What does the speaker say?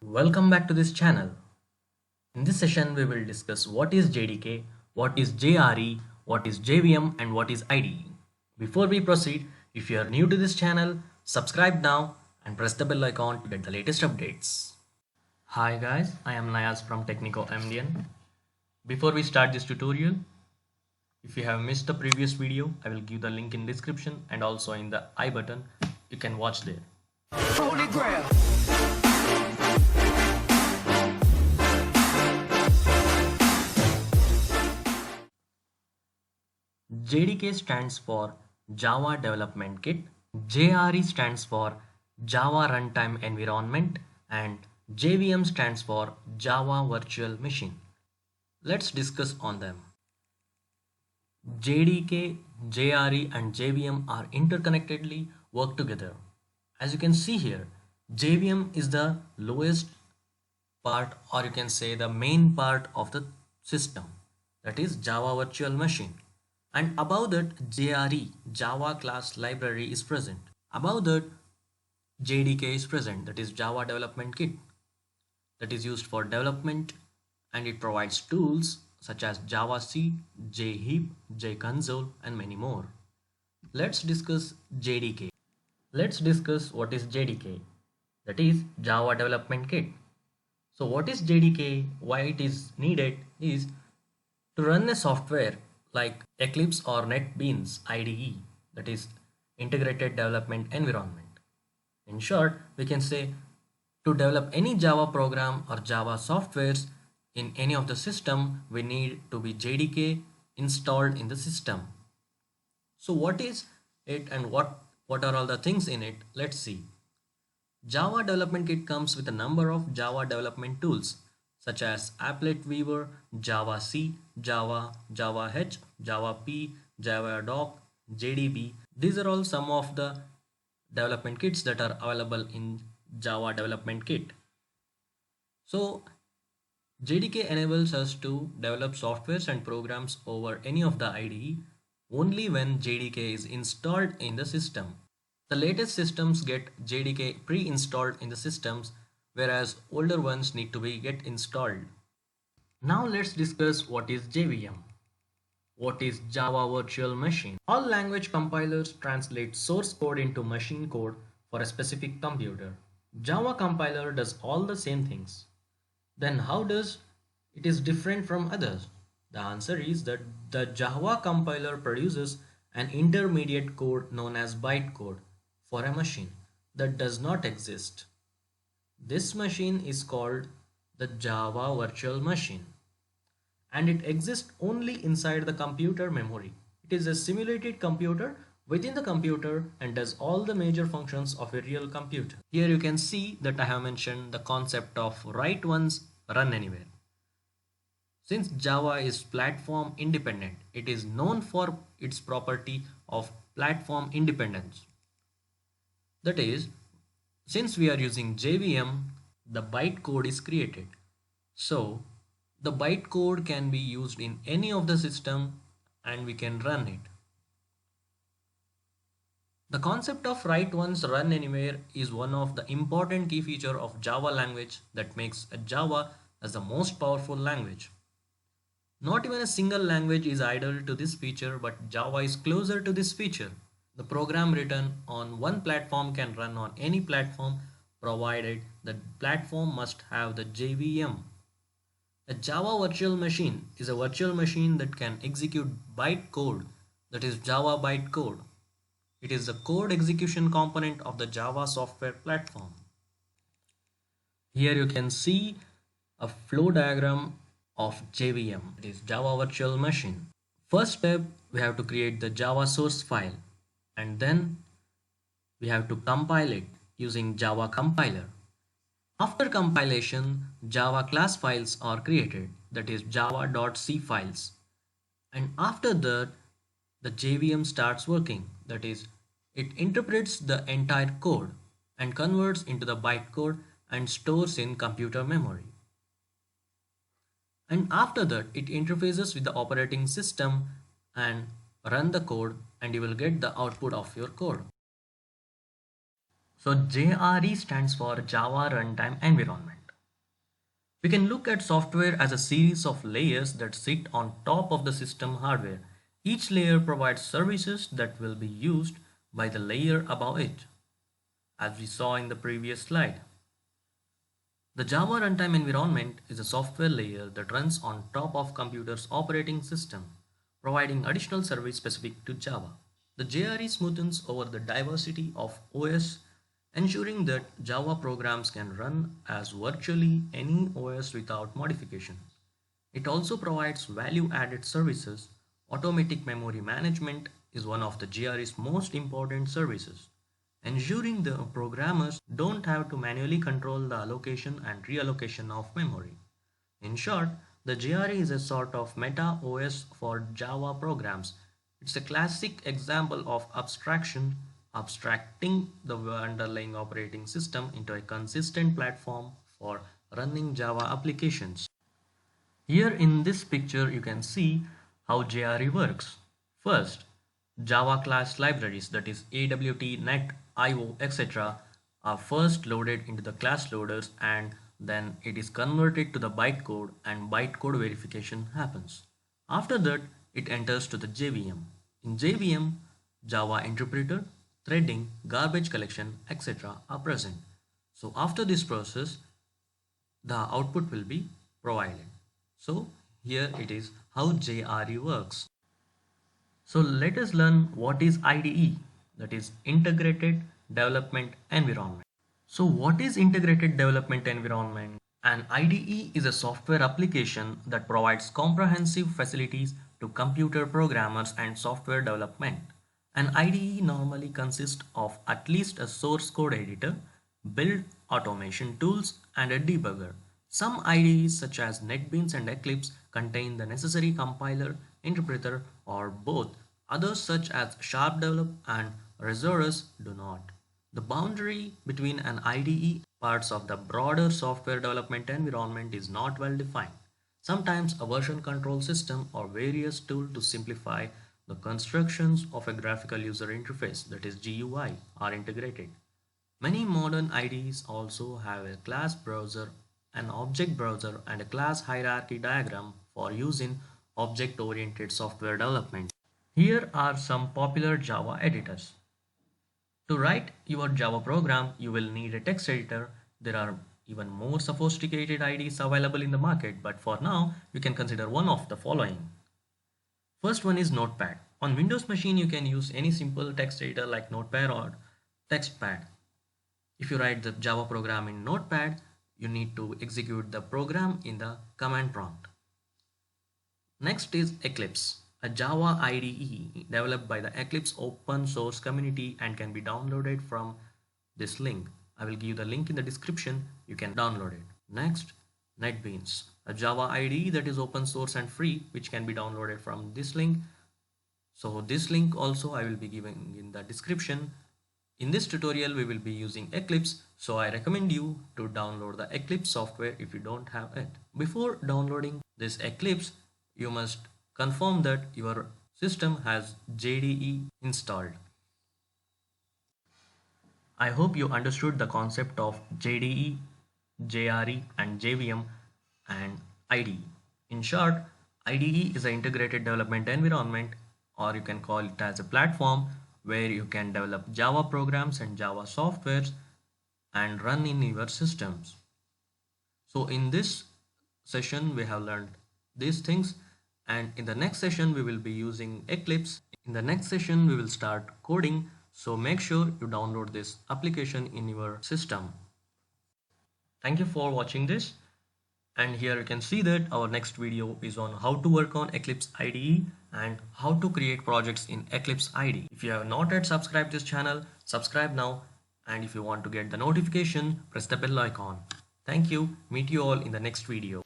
Welcome back to this channel. In this session, we will discuss what is JDK, what is JRE, what is JVM, and what is IDE. Before we proceed, if you are new to this channel, subscribe now and press the bell icon to get the latest updates. Hi guys, I am Nayaz from Technico MDN. Before we start this tutorial, if you have missed the previous video, I will give the link in description and also in the I button. You can watch there. Holy Grail. JDK stands for Java Development Kit, JRE stands for Java Runtime Environment, and JVM stands for Java Virtual Machine. Let's discuss on them. JDK, JRE and JVM are interconnectedly work together. As you can see here, JVM is the lowest part, or you can say the main part of the system, that is Java Virtual Machine. And above that, JRE, Java Class Library is present. Above that, JDK is present, that is Java Development Kit, that is used for development, and it provides tools such as JavaC, JHeap, JConsole, and many more. Let's discuss JDK. Let's discuss what is JDK, that is Java Development Kit. So what is JDK? Why it is needed is to run a software like Eclipse or NetBeans IDE, that is Integrated Development Environment. In short, we can say to develop any Java program or Java softwares in any of the system, we need to be JDK installed in the system. So what is it and what are all the things in it? Let's see. Java Development Kit comes with a number of Java development tools such as Applet Weaver, JavaC, Java, JavaH, JavaP, JavaDoc, JDB. These are all some of the development kits that are available in Java Development Kit. So JDK enables us to develop softwares and programs over any of the IDE only when JDK is installed in the system. The latest systems get JDK pre-installed in the systems, whereas older ones need to be get installed. Now let's discuss what is JVM. What is Java Virtual Machine? All language compilers translate source code into machine code for a specific computer. Java compiler does all the same things. Then how does it is different from others? The answer is that the Java compiler produces an intermediate code known as bytecode for a machine that does not exist. This machine is called the Java Virtual Machine, and it exists only inside the computer memory. It is a simulated computer within the computer and does all the major functions of a real computer. Here you can see that I have mentioned the concept of write once, run anywhere. Since Java is platform independent, it is known for its property of platform independence. That is, since we are using JVM, the bytecode is created. So the bytecode can be used in any of the system and we can run it. The concept of write once run anywhere is one of the important key feature of Java language that makes Java as the most powerful language. Not even a single language is idle to this feature, but Java is closer to this feature. The program written on one platform can run on any platform provided the platform must have the JVM. A Java virtual machine is a virtual machine that can execute bytecode, that is Java bytecode. It is the code execution component of the Java software platform. Here you can see a flow diagram of JVM, it is Java Virtual Machine. First step, we have to create the Java source file, and then we have to compile it using Java compiler. After compilation, Java class files are created, that is java.c files. And after that, the JVM starts working, that is, it interprets the entire code and converts into the bytecode and stores in computer memory. And after that, it interfaces with the operating system and run the code, and you will get the output of your code. So JRE stands for Java Runtime Environment. We can look at software as a series of layers that sit on top of the system hardware. Each layer provides services that will be used by the layer above it, as we saw in the previous slide. The Java runtime environment is a software layer that runs on top of computer's operating system, providing additional service specific to Java. The JRE smoothens over the diversity of OS, ensuring that Java programs can run as virtually any OS without modification. It also provides value-added services. Automatic memory management is one of the JRE's most important services, ensuring the programmers don't have to manually control the allocation and reallocation of memory. In short, the JRE is a sort of meta OS for Java programs. It's a classic example of abstraction, abstracting the underlying operating system into a consistent platform for running Java applications. Here in this picture you can see how JRE works. First, Java class libraries, that is AWT, Net, IO, etc. are first loaded into the class loaders, and then it is converted to the bytecode and bytecode verification happens. After that, it enters to the JVM. In JVM, Java interpreter, threading, garbage collection, etc. are present. So after this process, the output will be provided. So here it is how JRE works. So let us learn what is IDE, that is Integrated Development Environment. So what is Integrated Development Environment? An IDE is a software application that provides comprehensive facilities to computer programmers and software development. An IDE normally consists of at least a source code editor, build automation tools, and a debugger. Some IDEs such as NetBeans and Eclipse contain the necessary compiler, interpreter, or both. Others such as SharpDevelop and Resurus do not. The boundary between an IDE and parts of the broader software development environment is not well defined. Sometimes a version control system or various tools to simplify the constructions of a graphical user interface, that is GUI, are integrated. Many modern IDEs also have a class browser, an object browser, and a class hierarchy diagram for use in object-oriented software development. Here are some popular Java editors. To write your Java program, you will need a text editor. There are even more sophisticated IDEs available in the market, but for now, you can consider one of the following. First one is Notepad. On Windows machine, you can use any simple text editor like Notepad or TextPad. If you write the Java program in Notepad, you need to execute the program in the command prompt. Next is Eclipse, a Java IDE developed by the Eclipse open source community and can be downloaded from this link. I will give you the link in the description. You can download it. Next, NetBeans, a Java IDE that is open source and free, which can be downloaded from this link. So this link also I will be giving in the description. In this tutorial, we will be using Eclipse, so I recommend you to download the Eclipse software if you don't have it. Before downloading this Eclipse, you must confirm that your system has JDE installed. I hope you understood the concept of JDE, JRE, and JVM and IDE. In short, IDE is an integrated development environment, or you can call it as a platform where you can develop Java programs and Java softwares and run in your systems. So in this session we have learned these things, and in the next session we will be using Eclipse. In the next session we will start coding, so make sure you download this application in your system. Thank you for watching this, and here you can see that our next video is on how to work on Eclipse IDE and how to create projects in Eclipse IDE. If you have not yet subscribed this channel, subscribe now, and if you want to get the notification, press the bell icon. Thank you. Meet you all in the next video.